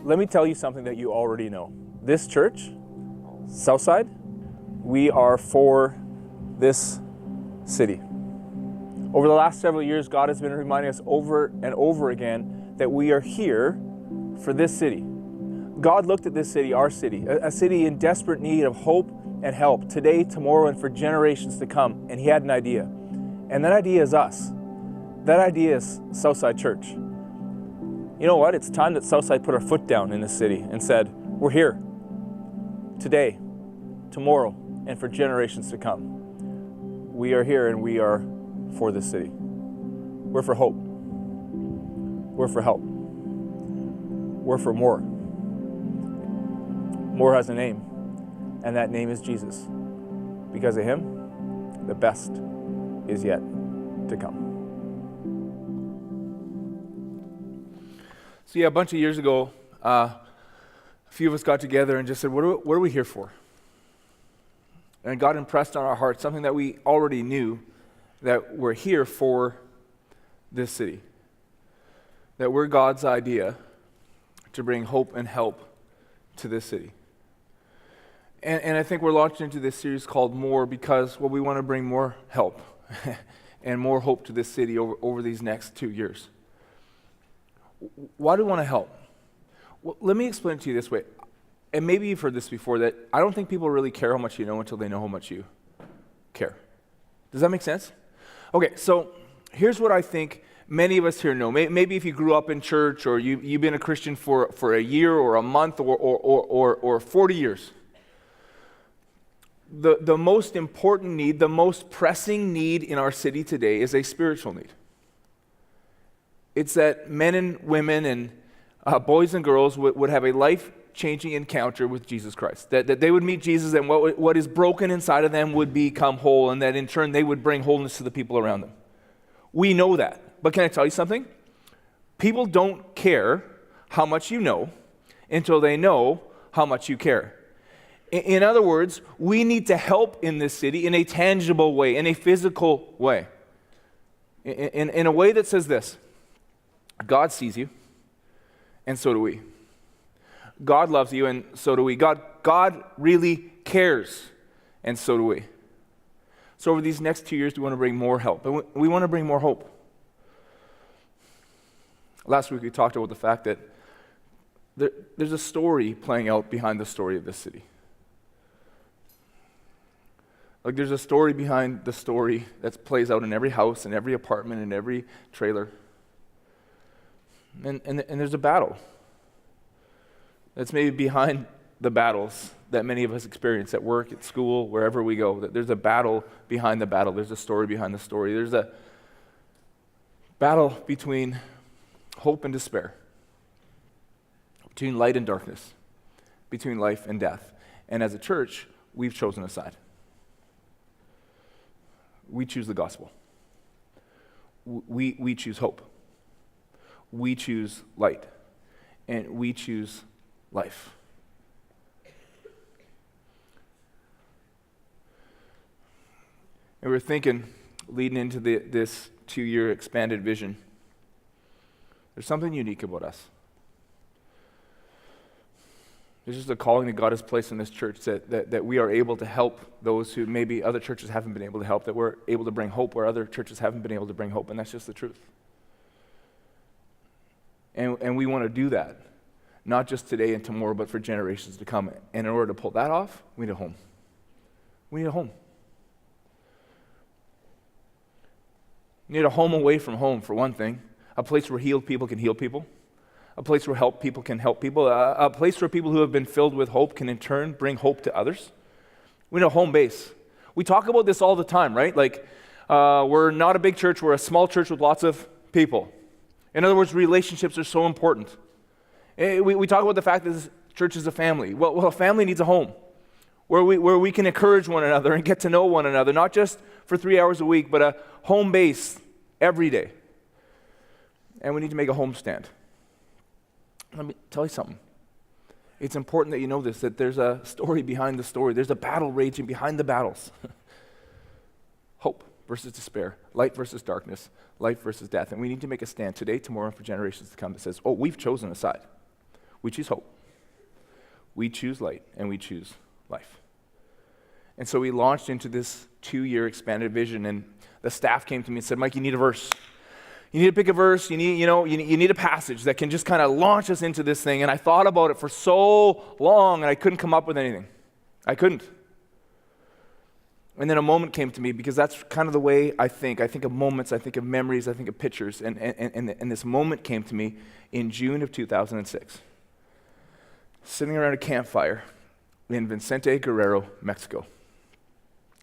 Let me tell you something that you already know. This church, Southside, we are for this city. Over the last several years, God has been reminding us over and over again that we are here for this city. God looked at this city, our city, a city in desperate need of hope and help today, tomorrow, and for generations to come. And he had an idea. And that idea is us. That idea is Southside Church. You know what? It's time that Southside put our foot down in this city and said, we're here today, tomorrow, and for generations to come. We are here and we are for this city. We're for hope. We're for help. We're for more. More has a name, and that name is Jesus. Because of him, the best is yet to come. So yeah, a bunch of years ago, a few of us got together and just said, what are we here for? And God impressed on our hearts something that we already knew, that we're here for this city. That we're God's idea to bring hope and help to this city. And I think we're launched into this series called More because, well, we want to bring more help and more hope to this city over these next 2 years. Why do we want to help? Well, let me explain it to you this way. And maybe you've heard this before, that I don't think people really care how much you know until they know how much you care. Does that make sense? Okay, so here's what I think many of us here know. Maybe if you grew up in church or you've been a Christian for a year or a month or 40 years. The most important need, the most pressing need in our city today is a spiritual need. It's that men and women and boys and girls would have a life-changing encounter with Jesus Christ. That they would meet Jesus and what is broken inside of them would become whole, and that in turn they would bring wholeness to the people around them. We know that. But can I tell you something? People don't care how much you know until they know how much you care. In other words, we need to help in this city in a tangible way, in a physical way. In a way that says this: God sees you, and so do we. God loves you, and so do we. God really cares, and so do we. So over these next 2 years, we want to bring more help, and we want to bring more hope. Last week, we talked about the fact that there's a story playing out behind the story of this city. Like there's a story behind the story that plays out in every house, in every apartment, in every trailer. And there's a battle that's maybe behind the battles that many of us experience at work, at school, wherever we go. That there's a battle behind the battle. There's a story behind the story. There's a battle between hope and despair, between light and darkness, between life and death. And as a church, we've chosen a side. We choose the gospel. We choose hope. We choose light. And we choose life. And we're thinking, leading into this 2-year expanded vision, there's something unique about us. There's just a calling that God has placed in this church that we are able to help those who maybe other churches haven't been able to help, that we're able to bring hope where other churches haven't been able to bring hope, and that's just the truth. And we want to do that, not just today and tomorrow, but for generations to come. And in order to pull that off, we need a home. We need a home. We need a home away from home, for one thing. A place where healed people can heal people. A place where help people can help people. A place where people who have been filled with hope can in turn bring hope to others. We need a home base. We talk about this all the time, right? Like, we're not a big church, we're a small church with lots of people. In other words, relationships are so important. We talk about the fact that this church is a family. Well, a family needs a home where we can encourage one another and get to know one another, not just for 3 hours a week, but a home base every day. And we need to make a home stand. Let me tell you something. It's important that you know this, that there's a story behind the story. There's a battle raging behind the battles. Hope versus despair, light versus darkness, life versus death. And we need to make a stand today, tomorrow, and for generations to come that says, oh, we've chosen a side. We choose hope. We choose light, and we choose life. And so we launched into this 2-year expanded vision, and the staff came to me and said, Mike, you need a verse. You need to pick a verse. You need a passage that can just kind of launch us into this thing. And I thought about it for so long, and I couldn't come up with anything. I couldn't. And then a moment came to me, because that's kind of the way I think. I think of moments, I think of memories, I think of pictures. And this moment came to me in June of 2006. Sitting around a campfire in Vicente Guerrero, Mexico.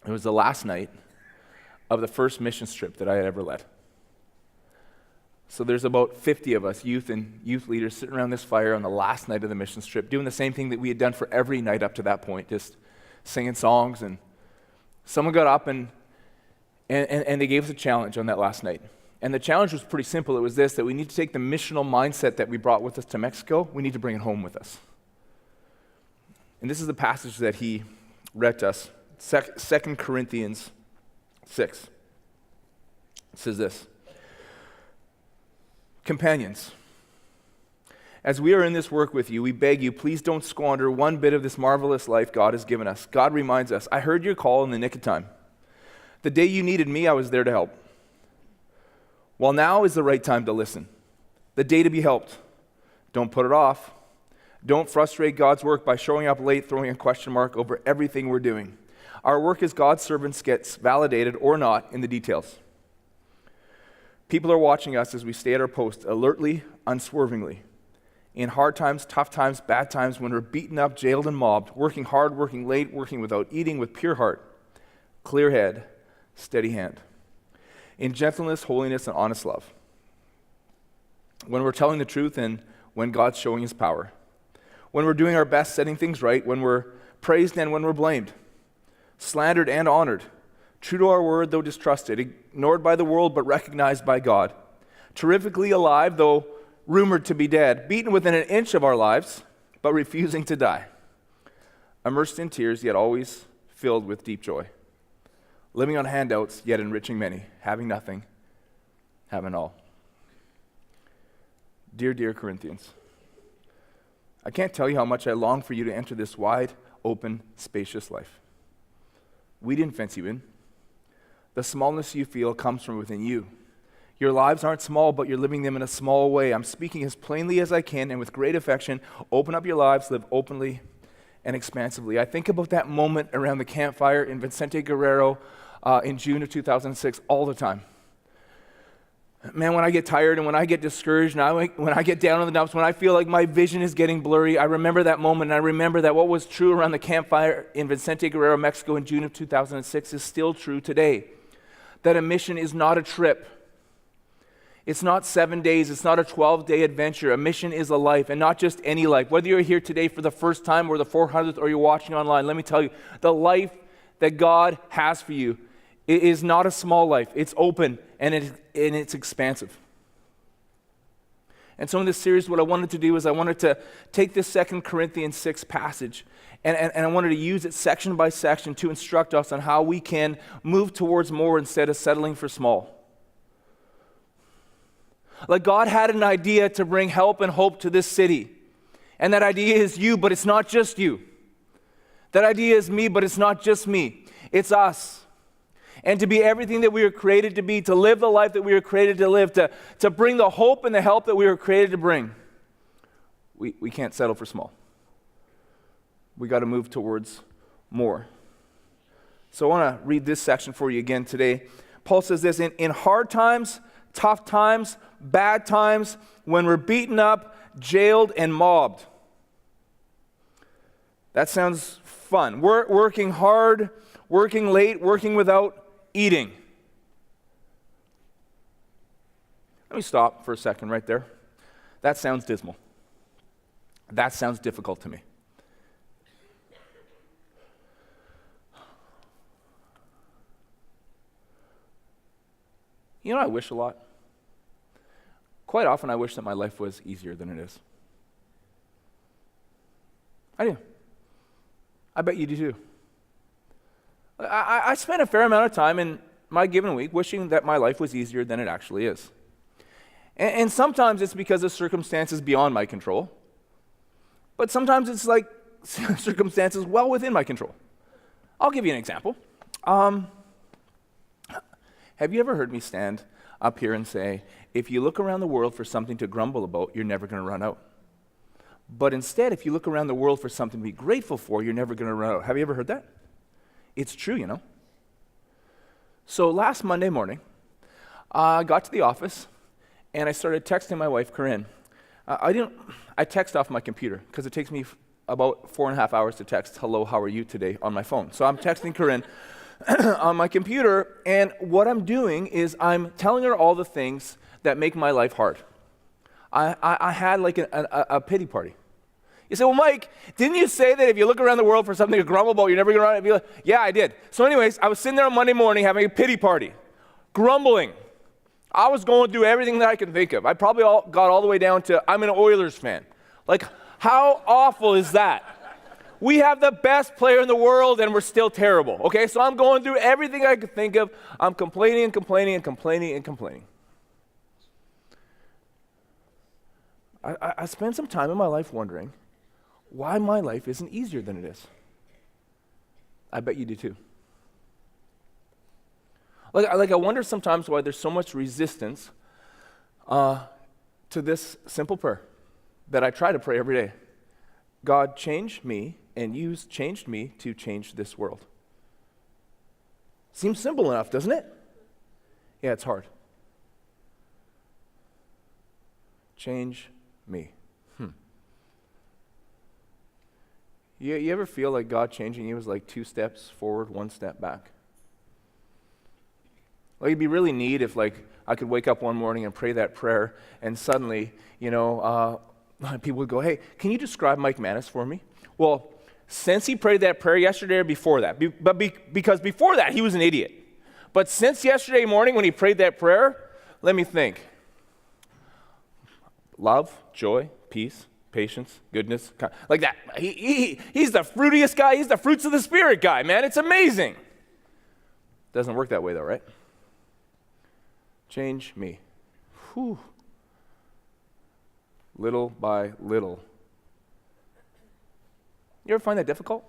It was the last night of the first mission trip that I had ever led. So there's about 50 of us, youth and youth leaders, sitting around this fire on the last night of the mission trip, doing the same thing that we had done for every night up to that point, just singing songs. And someone got up and they gave us a challenge on that last night. And the challenge was pretty simple. It was this, that we need to take the missional mindset that we brought with us to Mexico, we need to bring it home with us. And this is the passage that he read to us, 2 Corinthians 6. It says this, companions, as we are in this work with you, we beg you, please don't squander one bit of this marvelous life God has given us. God reminds us, I heard your call in the nick of time. The day you needed me, I was there to help. Well, now is the right time to listen. The day to be helped. Don't put it off. Don't frustrate God's work by showing up late, throwing a question mark over everything we're doing. Our work as God's servants gets validated or not in the details. People are watching us as we stay at our post, alertly, unswervingly. In hard times, tough times, bad times, when we're beaten up, jailed, and mobbed, working hard, working late, working without eating, with pure heart, clear head, steady hand. In gentleness, holiness, and honest love. When we're telling the truth and when God's showing his power. When we're doing our best, setting things right, when we're praised and when we're blamed, slandered and honored, true to our word though distrusted, ignored by the world but recognized by God, terrifically alive though rumored to be dead, beaten within an inch of our lives but refusing to die, immersed in tears yet always filled with deep joy, living on handouts yet enriching many, having nothing, having all. Dear Corinthians, I can't tell you how much I long for you to enter this wide, open, spacious life. We didn't fence you in. The smallness you feel comes from within you. Your lives aren't small, but you're living them in a small way. I'm speaking as plainly as I can and with great affection. Open up your lives, live openly and expansively. I think about that moment around the campfire in Vicente Guerrero in June of 2006 all the time. Man, when I get tired and when I get discouraged and when I get down in the dumps, when I feel like my vision is getting blurry, I remember that moment, and I remember that what was true around the campfire in Vicente Guerrero, Mexico in June of 2006 is still true today. That a mission is not a trip. It's not 7 days. It's not a 12-day adventure. A mission is a life, and not just any life. Whether you're here today for the first time or the 400th or you're watching online, let me tell you, the life that God has for you is not a small life. It's open and it's expansive. And so in this series, what I wanted to do is I wanted to take this 2 Corinthians 6 passage and I wanted to use it section by section to instruct us on how we can move towards more instead of settling for small. Like God had an idea to bring help and hope to this city. And that idea is you, but it's not just you. That idea is me, but it's not just me. It's us. And to be everything that we were created to be, to live the life that we were created to live, to bring the hope and the help that we were created to bring. We can't settle for small. We got to move towards more. So I want to read this section for you again today. Paul says this, in hard times, tough times, bad times, when we're beaten up, jailed, and mobbed. That sounds fun. We're working hard, working late, working without eating. Let me stop for a second right there. That sounds dismal. That sounds difficult to me. You know, I wish a lot. Quite often I wish that my life was easier than it is. I do. I bet you do too. I spend a fair amount of time in my given week wishing that my life was easier than it actually is. And sometimes it's because of circumstances beyond my control. But sometimes it's like circumstances well within my control. I'll give you an example. Have you ever heard me stand up here and say, if you look around the world for something to grumble about, you're never going to run out? But instead, if you look around the world for something to be grateful for, you're never going to run out. Have you ever heard that? It's true, you know. So last Monday morning, I got to the office, and I started texting my wife, Corinne. I text off my computer, because it takes me about 4.5 hours to text, hello, how are you today, on my phone. So I'm texting Corinne on my computer, and what I'm doing is I'm telling her all the things that make my life hard. I had like a pity party. You say, well, Mike, didn't you say that if you look around the world for something to grumble about, you're never going to run out? Be like, yeah, I did. So anyways, I was sitting there on Monday morning having a pity party, grumbling. I was going through everything that I could think of. I probably got all the way down to, I'm an Oilers fan. Like, how awful is that? We have the best player in the world, and we're still terrible. Okay, so I'm going through everything I could think of. I'm complaining and complaining and complaining and complaining. I spent some time in my life wondering why my life isn't easier than it is. I bet you do too. Like I wonder sometimes why there's so much resistance to this simple prayer that I try to pray every day. God, change me, and you changed me to change this world. Seems simple enough, doesn't it? Yeah, it's hard. Change me. You ever feel like God changing you was like 2 steps forward, 1 step back? Like, it'd be really neat if like I could wake up one morning and pray that prayer, and suddenly, people would go, hey, can you describe Mike Manis for me? Well, since he prayed that prayer yesterday or before that, because before that he was an idiot. But since yesterday morning when he prayed that prayer, let me think. Love, joy, peace, patience, goodness, like that. He's the fruitiest guy. He's the fruits of the Spirit guy, man. It's amazing. Doesn't work that way though, right? Change me. Whew. Little by little. You ever find that difficult?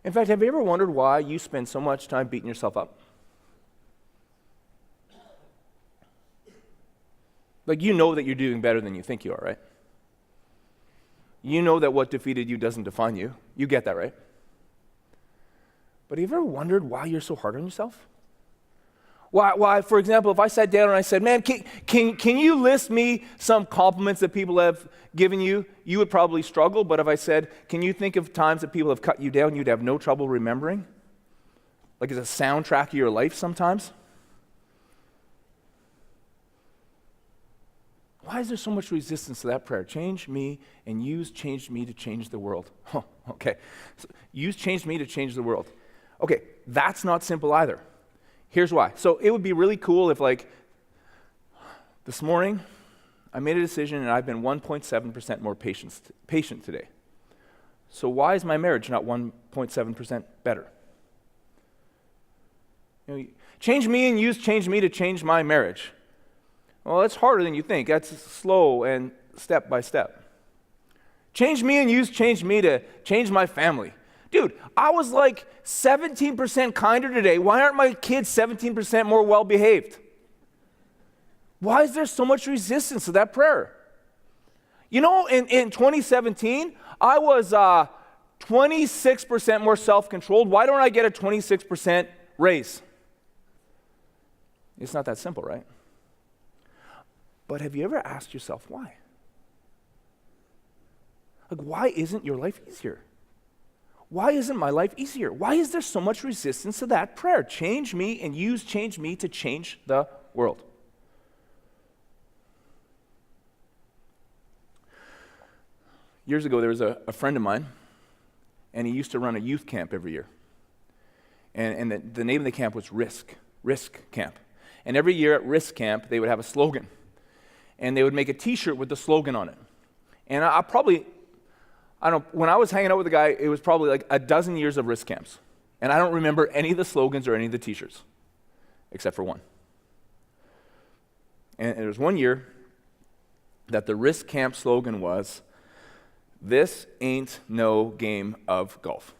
In fact, have you ever wondered why you spend so much time beating yourself up? Like, you know that you're doing better than you think you are, right? You know that what defeated you doesn't define you. You get that, right? But have you ever wondered why you're so hard on yourself? Why, for example, if I sat down and I said, man, can you list me some compliments that people have given you? You would probably struggle, but if I said, can you think of times that people have cut you down, you'd have no trouble remembering? Like, it's a soundtrack of your life sometimes? Why is there so much resistance to that prayer? Change me, and use changed me to change the world. Oh, okay. So, use changed me to change the world. Okay, that's not simple either. Here's why. So it would be really cool if, like, this morning, I made a decision and I've been 1.7% more patient today. So why is my marriage not 1.7% better? Change me and use change me to change my marriage. Well, that's harder than you think. That's slow and step by step. Change me and use change me to change my family. Dude, I was like 17% kinder today. Why aren't my kids 17% more well-behaved? Why is there so much resistance to that prayer? You know, in 2017, I was 26% more self-controlled. Why don't I get a 26% raise? It's not that simple, right? But have you ever asked yourself why? Like, why isn't your life easier? Why isn't my life easier? Why is there so much resistance to that prayer? Change me and use change me to change the world. Years ago, there was a friend of mine, and he used to run a youth camp every year. And the name of the camp was Risk Camp. And every year at Risk Camp, they would have a slogan. And they would make a t-shirt with the slogan on it. And when I was hanging out with the guy, it was probably like a dozen years of Risk Camps. And I don't remember any of the slogans or any of the t-shirts, except for one. And there was one year that the Risk Camp slogan was, This ain't no game of golf.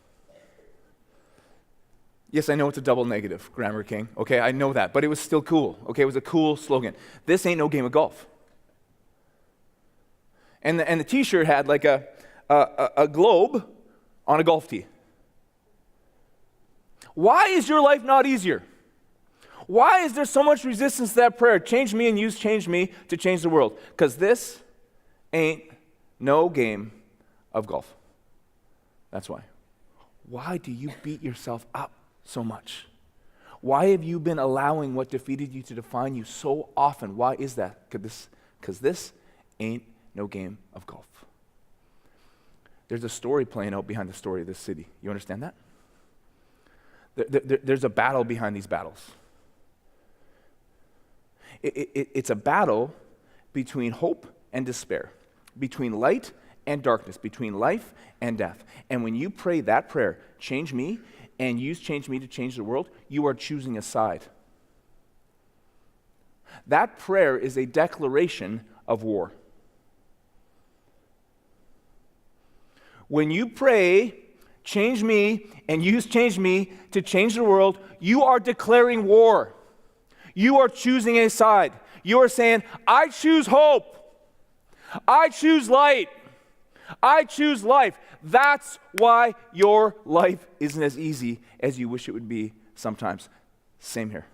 Yes, I know it's a double negative, Grammar King. Okay, I know that, but it was still cool. Okay, it was a cool slogan. This ain't no game of golf. And the T-shirt had like a globe on a golf tee. Why is your life not easier? Why is there so much resistance to that prayer? Change me and use change me to change the world. Because this ain't no game of golf. That's why. Why do you beat yourself up so much? Why have you been allowing what defeated you to define you so often? Why is that? Because this ain't no game of golf. There's a story playing out behind the story of this city. You understand that? There's a battle behind these battles. It's a battle between hope and despair, between light and darkness, between life and death. And when you pray that prayer, change me and use change me to change the world, you are choosing a side. That prayer is a declaration of war. When you pray, change me and use change me to change the world, you are declaring war. You are choosing a side. You are saying, I choose hope. I choose light. I choose life. That's why your life isn't as easy as you wish it would be sometimes. Same here.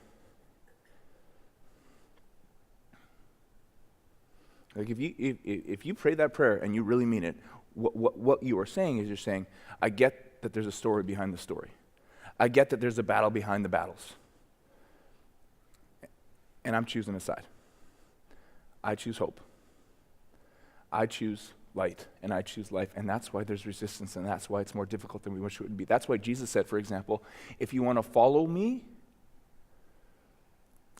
Like if you pray that prayer and you really mean it, what you are saying is you're saying, I get that there's a story behind the story. I get that there's a battle behind the battles. And I'm choosing a side. I choose hope. I choose light, and I choose life, and that's why there's resistance, and that's why it's more difficult than we wish it would be. That's why Jesus said, for example, if you want to follow me,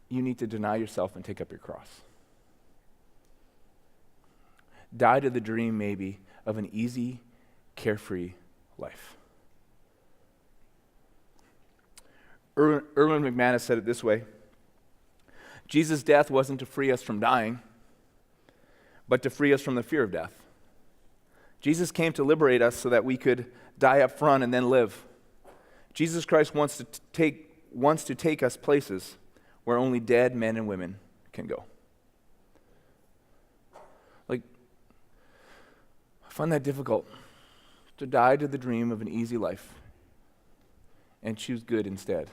you need to deny yourself and take up your cross. Die to the dream, maybe, of an easy, carefree life. Erwin McManus said it this way: Jesus' death wasn't to free us from dying, but to free us from the fear of death. Jesus came to liberate us so that we could die up front and then live. Jesus Christ wants to take us places where only dead men and women can go. Like, I find that difficult, to die to the dream of an easy life and choose good instead.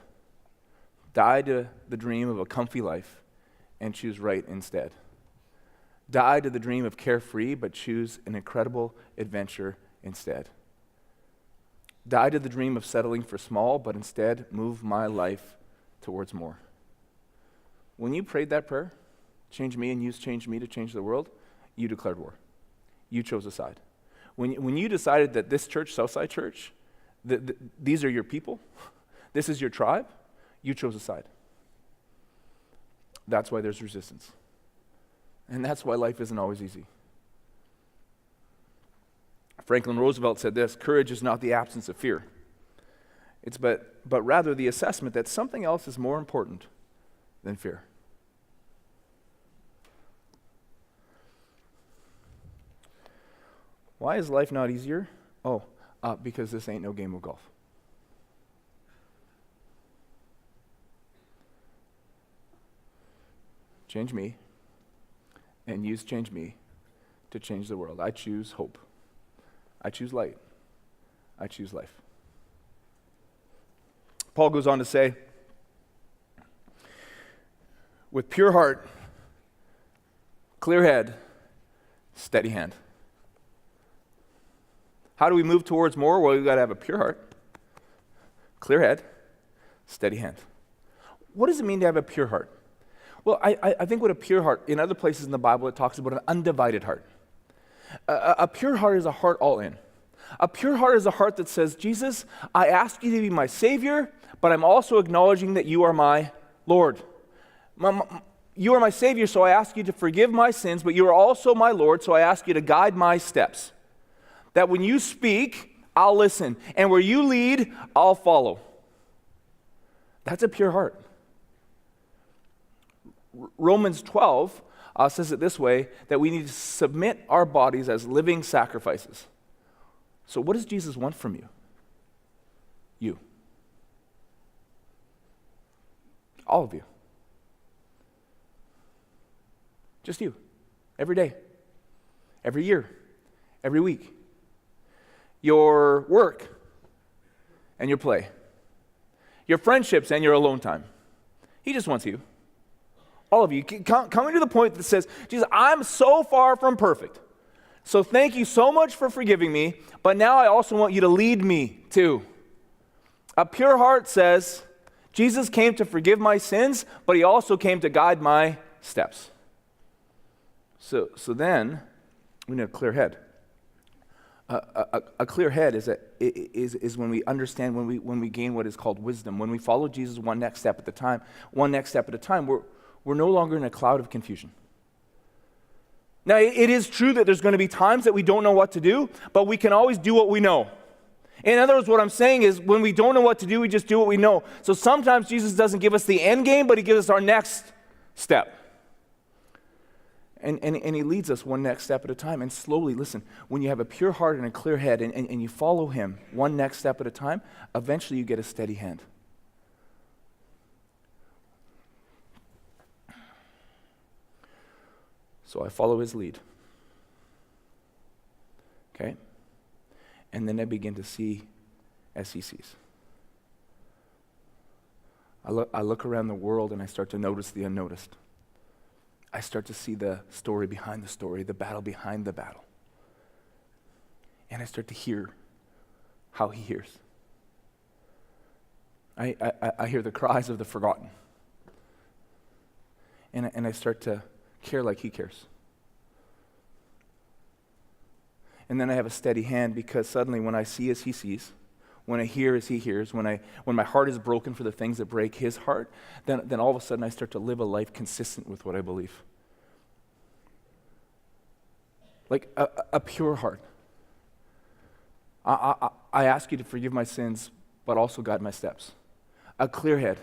Die to the dream of a comfy life and choose right instead. Die to the dream of carefree, but choose an incredible adventure instead. Die to the dream of settling for small, but instead move my life towards more. When you prayed that prayer, change me and use change me to change the world, you declared war. You chose a side. When you decided that this church, Southside Church, these are your people, this is your tribe, you chose a side. That's why there's resistance. And that's why life isn't always easy. Franklin Roosevelt said this: courage is not the absence of fear. It's but rather the assessment that something else is more important than fear. Why is life not easier? Because this ain't no game of golf. Change me and use change me to change the world. I choose hope. I choose light. I choose life. Paul goes on to say, with pure heart, clear head, steady hand. How do we move towards more? Well, we've got to have a pure heart, clear head, steady hand. What does it mean to have a pure heart? Well, I think with a pure heart, in other places in the Bible, it talks about an undivided heart. A pure heart is a heart all in. A pure heart is a heart that says, Jesus, I ask you to be my Savior, but I'm also acknowledging that you are my Lord. You are my Savior, so I ask you to forgive my sins, but you are also my Lord, so I ask you to guide my steps. That when you speak, I'll listen, and where you lead, I'll follow. That's a pure heart. Romans 12 says it this way, that we need to submit our bodies as living sacrifices. So what does Jesus want from you? You. All of you. Just you. Every day. Every year. Every week. Your work and your play. Your friendships and your alone time. He just wants you. All of you. Coming to the point that says, Jesus, I'm so far from perfect. So thank you so much for forgiving me, but now I also want you to lead me too. A pure heart says, Jesus came to forgive my sins, but he also came to guide my steps. So then, we need a clear head. A clear head is when we understand, when we gain what is called wisdom. When we follow Jesus one next step at a time, we're no longer in a cloud of confusion. Now, it is true that there's going to be times that we don't know what to do, but we can always do what we know. In other words, what I'm saying is when we don't know what to do, we just do what we know. So sometimes Jesus doesn't give us the end game, but he gives us our next step. And he leads us one next step at a time. And slowly, listen, when you have a pure heart and a clear head and you follow him one next step at a time, eventually you get a steady hand. So I follow his lead. Okay? And then I begin to see as he sees. I look around the world and I start to notice the unnoticed. I start to see the story behind the story, the battle behind the battle. And I start to hear how he hears. I hear the cries of the forgotten. And I start to care like he cares. And then I have a steady hand because suddenly when I see as he sees, when I hear as he hears, when my heart is broken for the things that break his heart, then all of a sudden I start to live a life consistent with what I believe. Like a pure heart. I ask you to forgive my sins, but also guide my steps. A clear head.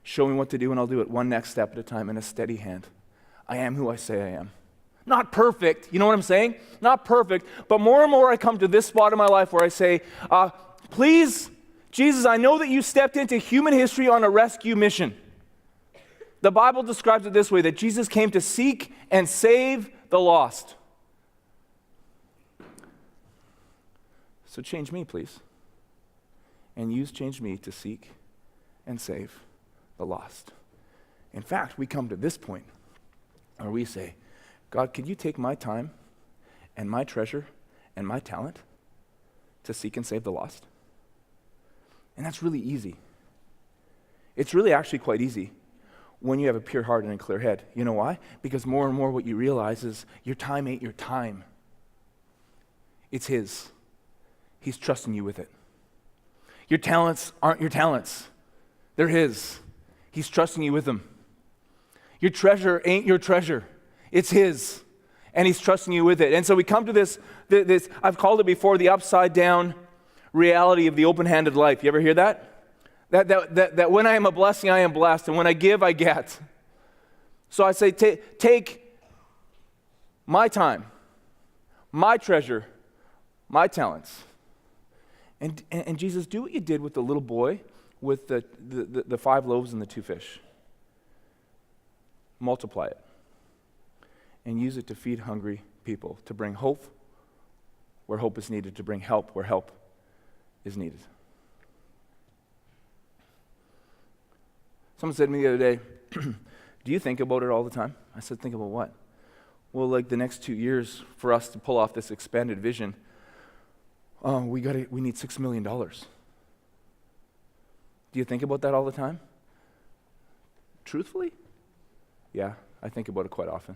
Show me what to do and I'll do it one next step at a time, and a steady hand. I am who I say I am. Not perfect, you know what I'm saying? Not perfect, but more and more I come to this spot in my life where I say, please, Jesus, I know that you stepped into human history on a rescue mission. The Bible describes it this way, that Jesus came to seek and save the lost. So change me, please. And change me to seek and save the lost. In fact, we come to this point where we say, God, could you take my time and my treasure and my talent to seek and save the lost? And that's really easy. It's really actually quite easy when you have a pure heart and a clear head. You know why? Because more and more what you realize is your time ain't your time. It's his. He's trusting you with it. Your talents aren't your talents. They're his. He's trusting you with them. Your treasure ain't your treasure. It's his, and he's trusting you with it. And so we come to this, I've called it before, the upside down reality of the open-handed life. You ever hear that? That when I am a blessing, I am blessed, and when I give, I get. So I say, take my time, my treasure, my talents, and Jesus, do what you did with the little boy with the 5 loaves and the 2 fish. Multiply it. And use it to feed hungry people, to bring hope where hope is needed, to bring help where help is needed. Someone said to me the other day, do you think about it all the time? I said, think about what? Well, like the next 2 years for us to pull off this expanded vision, we need $6 million. Do you think about that all the time? Truthfully? Yeah, I think about it quite often.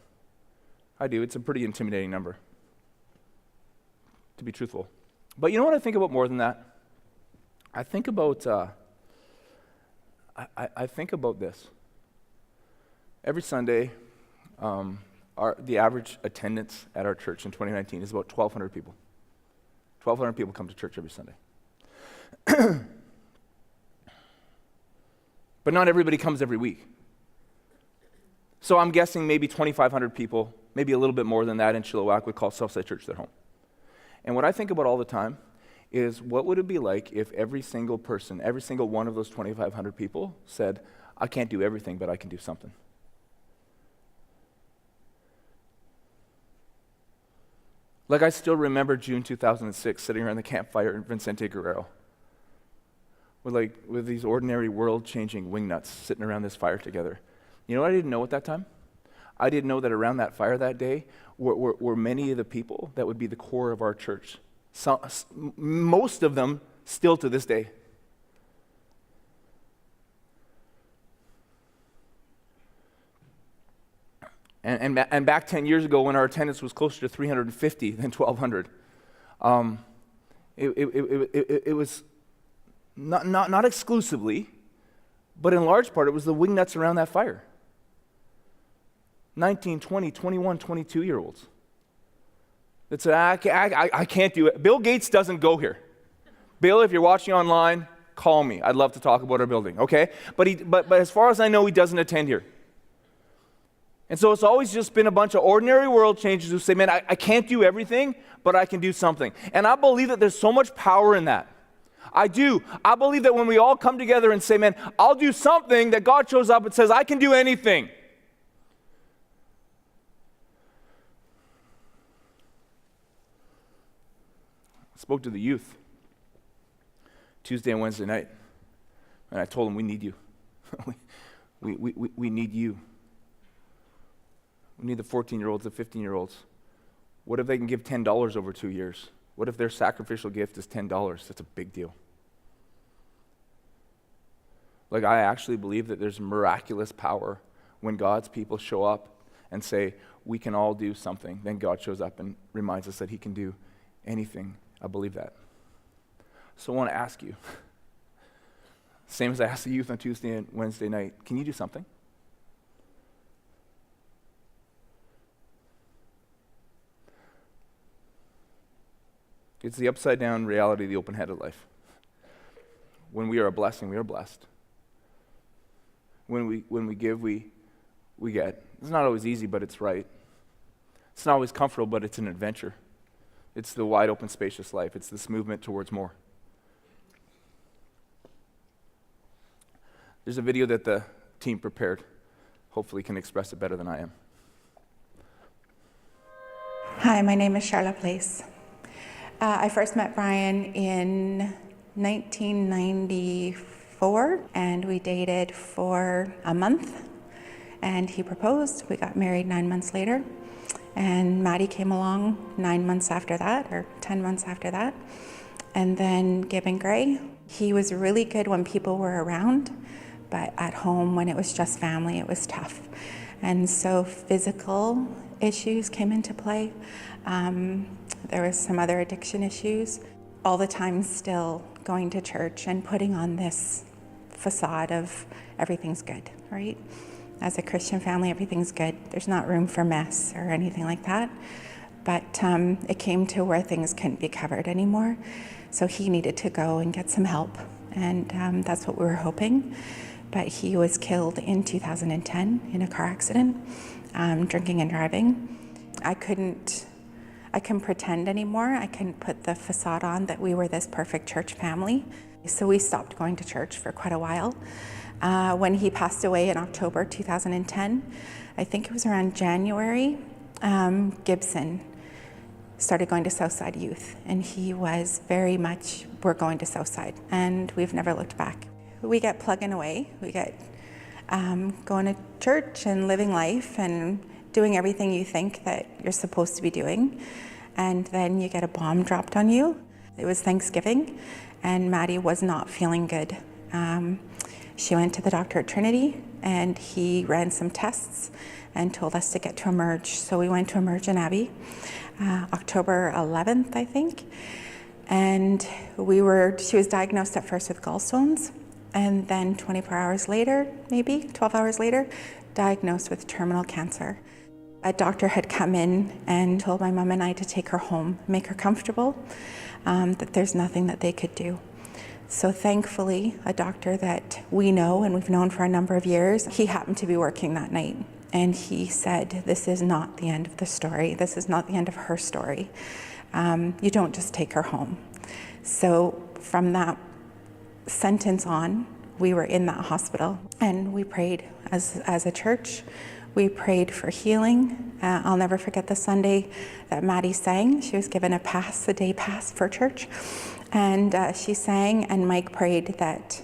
I do. It's a pretty intimidating number, to be truthful. But you know what I think about more than that? I think about I think about this. Every Sunday, the average attendance at our church in 2019 is about 1,200 people. 1,200 people come to church every Sunday. But not everybody comes every week. So I'm guessing maybe 2,500 people, maybe a little bit more than that in Chilliwack would call Southside Church their home. And what I think about all the time is, what would it be like if every single person, every single one of those 2,500 people said, I can't do everything, but I can do something. Like, I still remember June 2006, sitting around the campfire in Vicente Guerrero, with these ordinary world-changing wingnuts sitting around this fire together. You know what I didn't know at that time? I didn't know that around that fire that day were many of the people that would be the core of our church. Most of them still to this day. And back 10 years ago, when our attendance was closer to 350 than 1,200, it was not exclusively, but in large part, it was the wingnuts around that fire. 19, 20, 21, 22-year-olds that said, I can't do it. Bill Gates doesn't go here. Bill, if you're watching online, call me. I'd love to talk about our building, okay? But as far as I know, he doesn't attend here. And so it's always just been a bunch of ordinary world changers who say, man, I can't do everything, but I can do something. And I believe that there's so much power in that. I do. I believe that when we all come together and say, man, I'll do something, that God shows up and says, I can do anything. I spoke to the youth Tuesday and Wednesday night, and I told them, we need you. we need you. We need the 14-year-olds, the 15-year-olds. What if they can give $10 over 2 years? What if their sacrificial gift is $10? That's a big deal. Like, I actually believe that there's miraculous power when God's people show up and say, we can all do something. Then God shows up and reminds us that he can do anything. I believe that. So I want to ask you, same as I asked the youth on Tuesday and Wednesday night, can you do something? It's the upside-down reality of the open-handed life. When we are a blessing, we are blessed. When we give, we get. It's not always easy, but it's right. It's not always comfortable, but it's an adventure. It's the wide open, spacious life. It's this movement towards more. There's a video that the team prepared. Hopefully can express it better than I am. Hi, my name is Charlotte Place. I first met Brian in 1994, and we dated for a month, and he proposed. We got married 9 months later, and Maddie came along 9 months after that, or 10 months after that, and then Gibb and Gray. He was really good when people were around, but at home, when it was just family, it was tough. And so physical issues came into play. There was some other addiction issues. All the time still going to church and putting on this facade of everything's good, right? As a Christian family, everything's good. There's not room for mess or anything like that. But it came to where things couldn't be covered anymore. So he needed to go and get some help. And that's what we were hoping. But he was killed in 2010 in a car accident, drinking and driving. I couldn't pretend anymore. I couldn't put the facade on that we were this perfect church family. So we stopped going to church for quite a while. When he passed away in October 2010, I think it was around January, Gibson started going to Southside Youth, and he was very much, we're going to Southside, and we've never looked back. We get plugging away. We get going to church and living life and doing everything you think that you're supposed to be doing. And then you get a bomb dropped on you. It was Thanksgiving, and Maddie was not feeling good. She went to the doctor at Trinity, and he ran some tests and told us to get to Emerge. So we went to Emerge in Abbey, October 11th, I think. And she was diagnosed at first with gallstones, and then 24 hours later, maybe 12 hours later, diagnosed with terminal cancer. A doctor had come in and told my mom and I to take her home, make her comfortable, that there's nothing that they could do. So thankfully, a doctor that we know and we've known for a number of years, he happened to be working that night. And he said, this is not the end of the story. This is not the end of her story. You don't just take her home. So from that sentence on, we were in that hospital and we prayed as a church. We prayed for healing. I'll never forget the Sunday that Maddie sang. She was given a day pass for church. And she sang, and Mike prayed that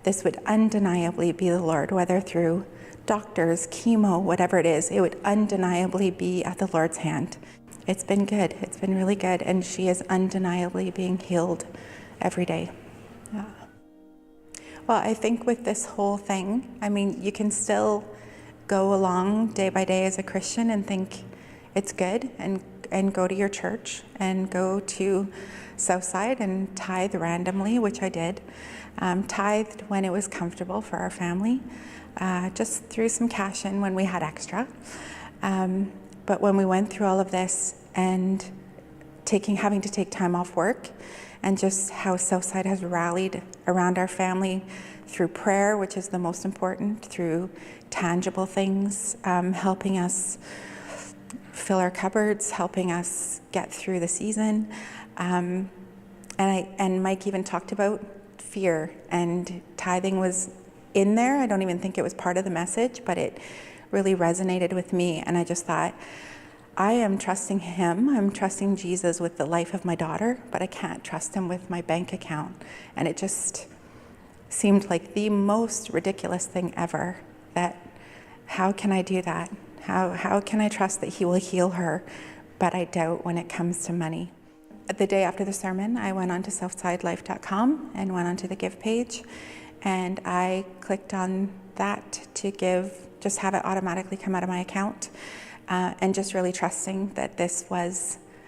this would undeniably be the Lord, whether through doctors, chemo, whatever it is, it would undeniably be at the Lord's hand. It's been good. It's been really good. And she is undeniably being healed every day. Yeah. Well, I think with this whole thing, I mean, you can still go along day by day as a Christian and think it's good and go to your church and go to Southside and tithe randomly, which I did. Tithed when it was comfortable for our family. Just threw some cash in when we had extra. But when we went through all of this and having to take time off work, and just how Southside has rallied around our family through prayer, which is the most important, through tangible things, helping us fill our cupboards, helping us get through the season. And Mike even talked about fear, and tithing was in there. I don't even think it was part of the message, but it really resonated with me. And I just thought, I am trusting him. I'm trusting Jesus with the life of my daughter, but I can't trust him with my bank account. And it just seemed like the most ridiculous thing ever, that how can I do that? How can I trust that he will heal her? But I doubt when it comes to money. The day after the sermon, I went onto southsidelife.com and went onto the give page, and I clicked on that to give, just have it automatically come out of my account, and just really trusting that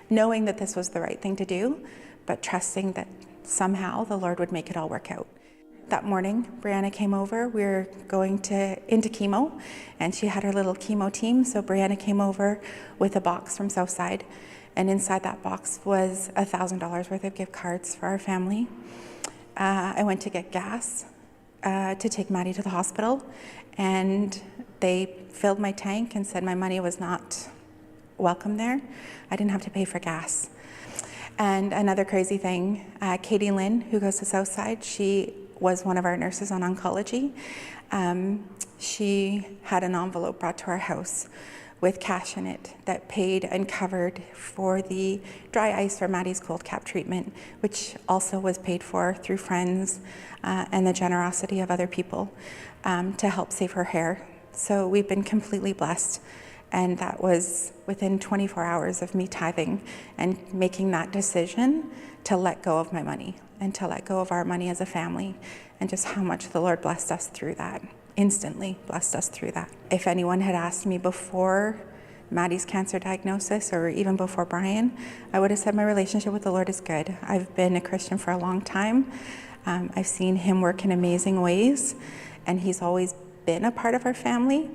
knowing that this was the right thing to do, but trusting that somehow the Lord would make it all work out. That morning, Brianna came over. We were going into chemo, and she had her little chemo team. So Brianna came over with a box from Southside, and inside that box was $1,000 worth of gift cards for our family. I went to get gas to take Maddie to the hospital, and they filled my tank and said my money was not welcome there. I didn't have to pay for gas. And another crazy thing, Katie Lynn, who goes to Southside, she was one of our nurses on oncology. She had an envelope brought to our house with cash in it that paid and covered for the dry ice for Maddie's cold cap treatment, which also was paid for through friends and the generosity of other people to help save her hair. So we've been completely blessed. And that was within 24 hours of me tithing and making that decision to let go of my money and to let go of our money as a family, and just how much the Lord blessed us through that, instantly blessed us through that. If anyone had asked me before Maddie's cancer diagnosis, or even before Brian, I would have said my relationship with the Lord is good. I've been a Christian for a long time. I've seen him work in amazing ways, and he's always been a part of our family,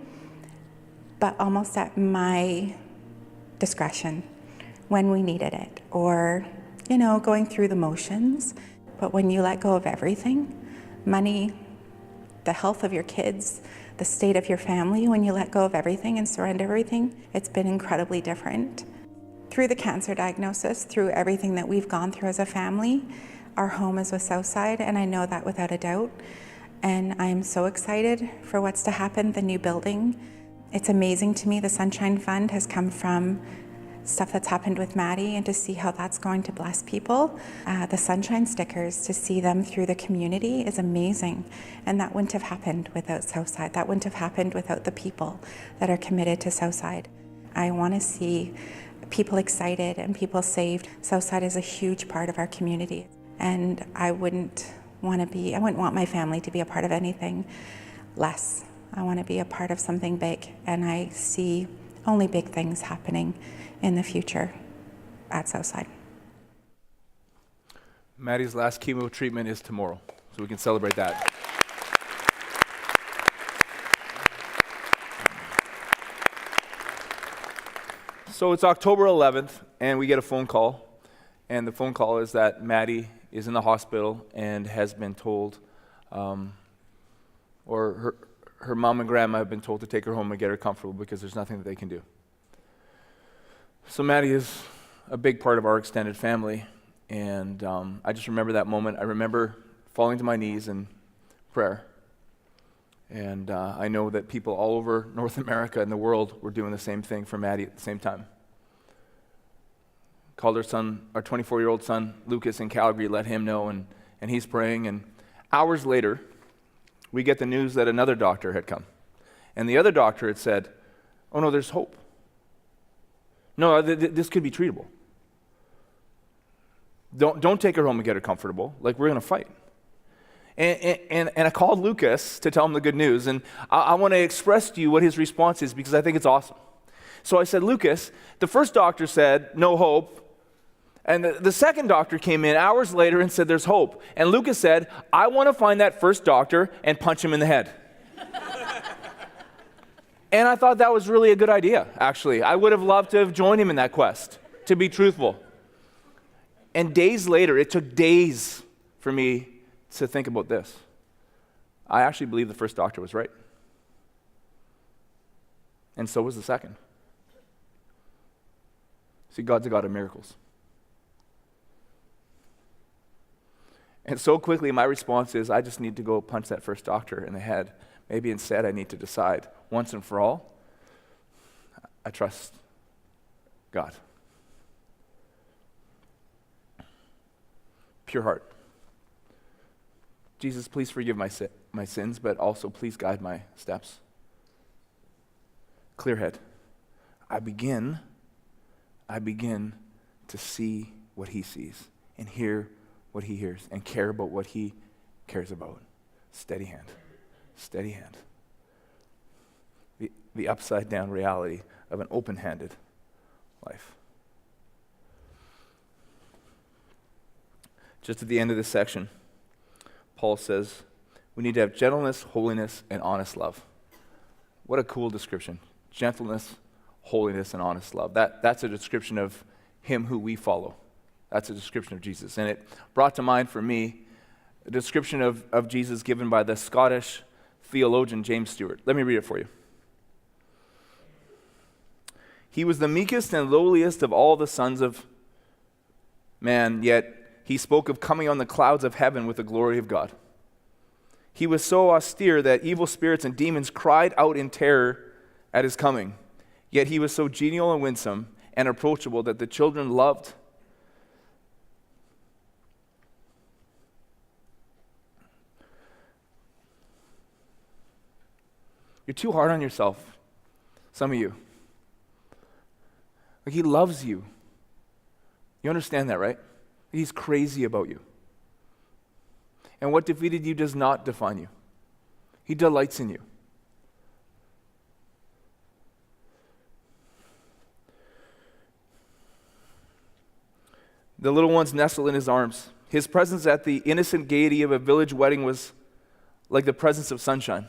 but almost at my discretion when we needed it, or, going through the motions. But when you let go of everything, money, the health of your kids, the state of your family, when you let go of everything and surrender everything, it's been incredibly different. Through the cancer diagnosis, through everything that we've gone through as a family, our home is with Southside, and I know that without a doubt. And I am so excited for what's to happen, the new building. It's amazing to me, the Sunshine Fund has come from stuff that's happened with Maddie, and to see how that's going to bless people. The Sunshine stickers, to see them through the community is amazing. And that wouldn't have happened without Southside. That wouldn't have happened without the people that are committed to Southside. I want to see people excited and people saved. Southside is a huge part of our community. And I wouldn't want my family to be a part of anything less. I want to be a part of something big, and I see only big things happening in the future at Southside. Maddie's last chemo treatment is tomorrow, so we can celebrate that. So it's October 11th, and we get a phone call, and the phone call is that Maddie is in the hospital and has been told, or her mom and grandma have been told to take her home and get her comfortable because there's nothing that they can do. So Maddie is a big part of our extended family, and I just remember that moment. I remember falling to my knees in prayer, and I know that people all over North America and the world were doing the same thing for Maddie at the same time. Called our son, our 24-year-old son, Lucas, in Calgary, let him know, and he's praying, and hours later, we get the news that another doctor had come, and the other doctor had said, "Oh no, there's hope. No, this could be treatable. Don't take her home and get her comfortable. Like, we're going to fight." And I called Lucas to tell him the good news, and I want to express to you what his response is, because I think it's awesome. So I said, "Lucas, the first doctor said no hope, and the second doctor came in hours later and said there's hope." And Lucas said, "I want to find that first doctor and punch him in the head." And I thought that was really a good idea, actually. I would have loved to have joined him in that quest, to be truthful. And days later, it took days for me to think about this. I actually believe the first doctor was right. And so was the second. See, God's a God of miracles. And so quickly, my response is, I just need to go punch that first doctor in the head. Maybe instead I need to decide, once and for all, I trust God. Pure heart. Jesus, please forgive my sins, but also please guide my steps. Clear head. I begin to see what he sees and hear what he hears and care about what he cares about. Steady hand. Steady hand. The upside down reality of an open-handed life. Just at the end of this section, Paul says, we need to have gentleness, holiness, and honest love. What a cool description. Gentleness, holiness, and honest love. That's a description of him who we follow. That's a description of Jesus. And it brought to mind for me a description of Jesus given by the Scottish theologian James Stewart. Let me read it for you. He was the meekest and lowliest of all the sons of man, yet he spoke of coming on the clouds of heaven with the glory of God. He was so austere that evil spirits and demons cried out in terror at his coming. Yet he was so genial and winsome and approachable that the children loved. You're too hard on yourself, some of you. Like, he loves you. You understand that, right? He's crazy about you. And what defeated you does not define you. He delights in you. The little ones nestle in his arms. His presence at the innocent gaiety of a village wedding was like the presence of sunshine.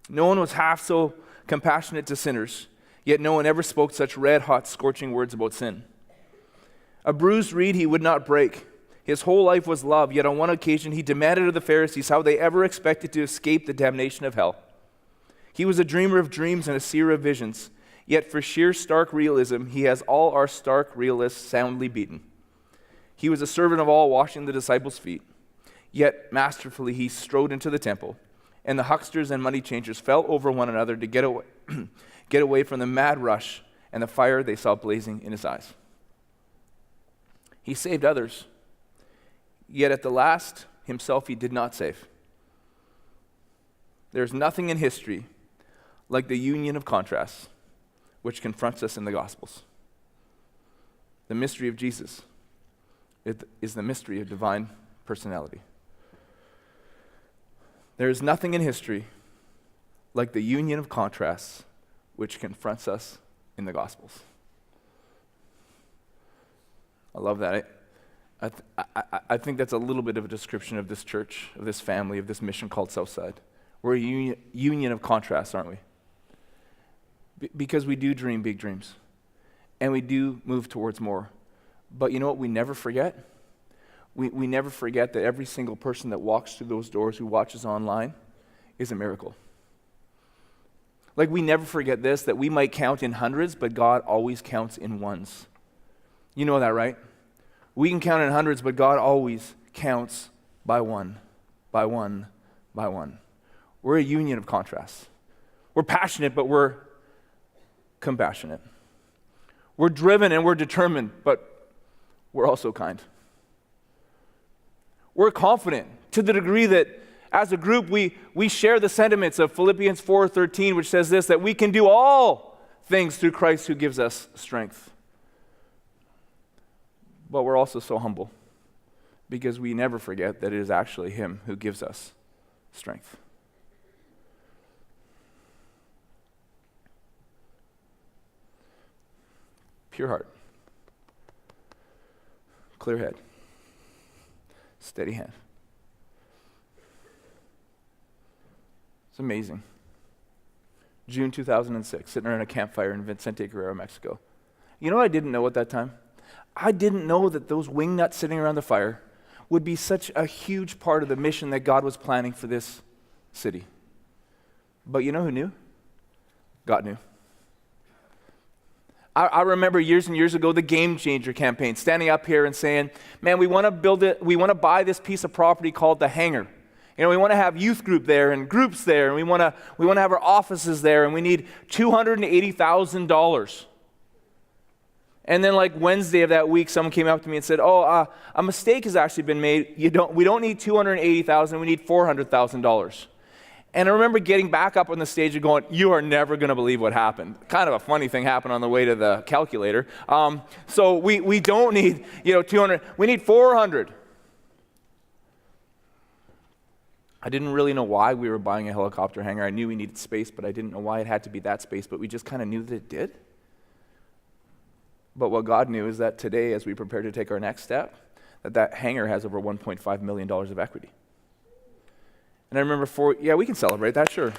No one was half so compassionate to sinners, yet no one ever spoke such red-hot, scorching words about sin. A bruised reed he would not break. His whole life was love, yet on one occasion he demanded of the Pharisees how they ever expected to escape the damnation of hell. He was a dreamer of dreams and a seer of visions, yet for sheer stark realism, he has all our stark realists soundly beaten. He was a servant of all, washing the disciples' feet, yet masterfully he strode into the temple, and the hucksters and money changers fell over one another to get away from the mad rush and the fire they saw blazing in his eyes. He saved others, yet at the last, himself he did not save. There's nothing in history like the union of contrasts which confronts us in the Gospels. The mystery of Jesus is the mystery of divine personality. There is nothing in history like the union of contrasts which confronts us in the Gospels. I love that. I think that's a little bit of a description of this church, of this family, of this mission called Southside. We're a union of contrasts, aren't we? Because we do dream big dreams, and we do move towards more. But you know what we never forget? We never forget that every single person that walks through those doors, who watches online, is a miracle. Like we never forget this, that we might count in hundreds, but God always counts in ones. You know that, right? We can count in hundreds, but God always counts by one, by one, by one. We're a union of contrasts. We're passionate, but we're compassionate. We're driven and we're determined, but we're also kind. We're confident to the degree that as a group we share the sentiments of Philippians 4:13, which says this, that we can do all things through Christ who gives us strength. But we're also so humble because we never forget that it is actually Him who gives us strength. Pure heart, clear head, steady hand. It's amazing. June 2006, sitting around a campfire in Vicente Guerrero, Mexico. You know what I didn't know at that time? I didn't know that those wingnuts sitting around the fire would be such a huge part of the mission that God was planning for this city. But you know who knew? God knew. I remember years and years ago the Game Changer campaign, standing up here and saying, man, we want to buy this piece of property called the Hangar. You know, we want to have youth group there and groups there, and we want to have our offices there, and we need $280,000. And then like Wednesday of that week, someone came up to me and said, a mistake has actually been made. We don't need $280,000, we need $400,000. And I remember getting back up on the stage and going, you are never going to believe what happened. Kind of a funny thing happened on the way to the calculator. So we don't need 200, we need 400. I didn't really know why we were buying a helicopter hangar. I knew we needed space, but I didn't know why it had to be that space, but we just kind of knew that it did. But what God knew is that today, as we prepare to take our next step, that hangar has over $1.5 million of equity. And I remember we can celebrate that, sure.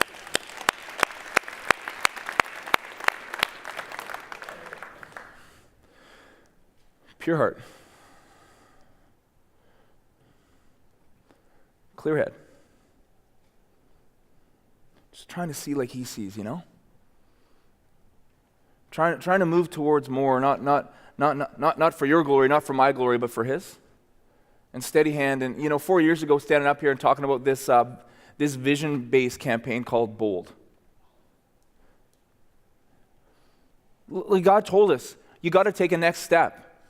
Pure heart. Clear head. Just trying to see like He sees, Trying to move towards more, not for your glory, not for my glory, but for His. And steady hand. And 4 years ago, standing up here and talking about this vision-based campaign called Bold. God told us, you got to take a next step.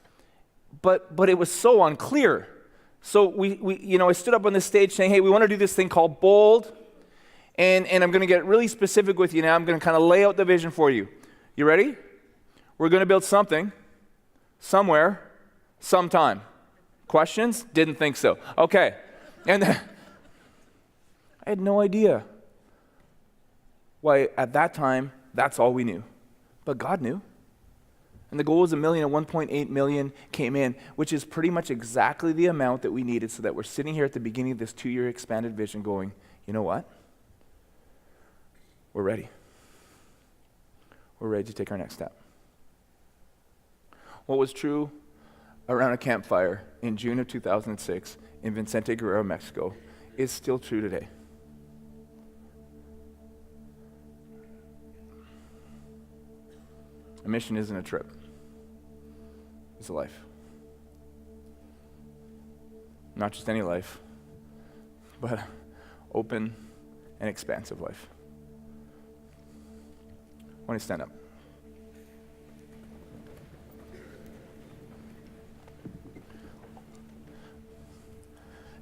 But it was so unclear. So we I stood up on this stage saying, hey, we want to do this thing called Bold. And I'm going to get really specific with you now. I'm going to kind of lay out the vision for you. You ready? We're going to build something, somewhere, sometime. Questions? Didn't think so. Okay. And I had no idea why at that time, that's all we knew. But God knew. And the goal was $1 million, and 1.8 million came in, which is pretty much exactly the amount that we needed so that we're sitting here at the beginning of this 2-year expanded vision going, you know what? We're ready. We're ready to take our next step. What was true around a campfire in June of 2006 in Vicente Guerrero, Mexico, is still true today. A mission isn't a trip. It's a life. Not just any life, but open and expansive life. Why don't you stand up?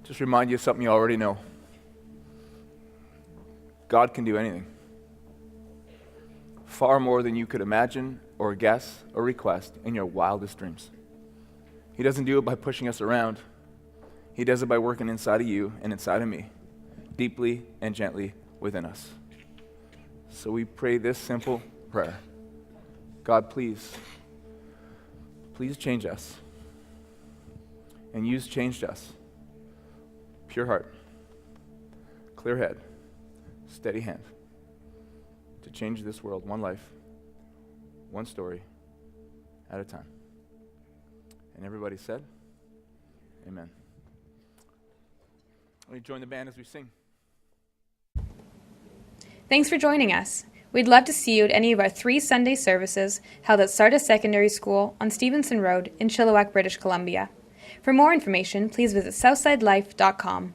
Just remind you of something you already know. God can do anything. Far more than you could imagine or guess or request in your wildest dreams. He doesn't do it by pushing us around. He does it by working inside of you and inside of me, deeply and gently within us. So we pray this simple prayer. God, please change us. And You've changed us. Pure heart, clear head, steady hand, to change this world one life, one story at a time. And everybody said, amen. Will you join the band as we sing? Thanks for joining us. We'd love to see you at any of our 3 Sunday services held at Sardis Secondary School on Stevenson Road in Chilliwack, British Columbia. For more information, please visit southsidelife.com.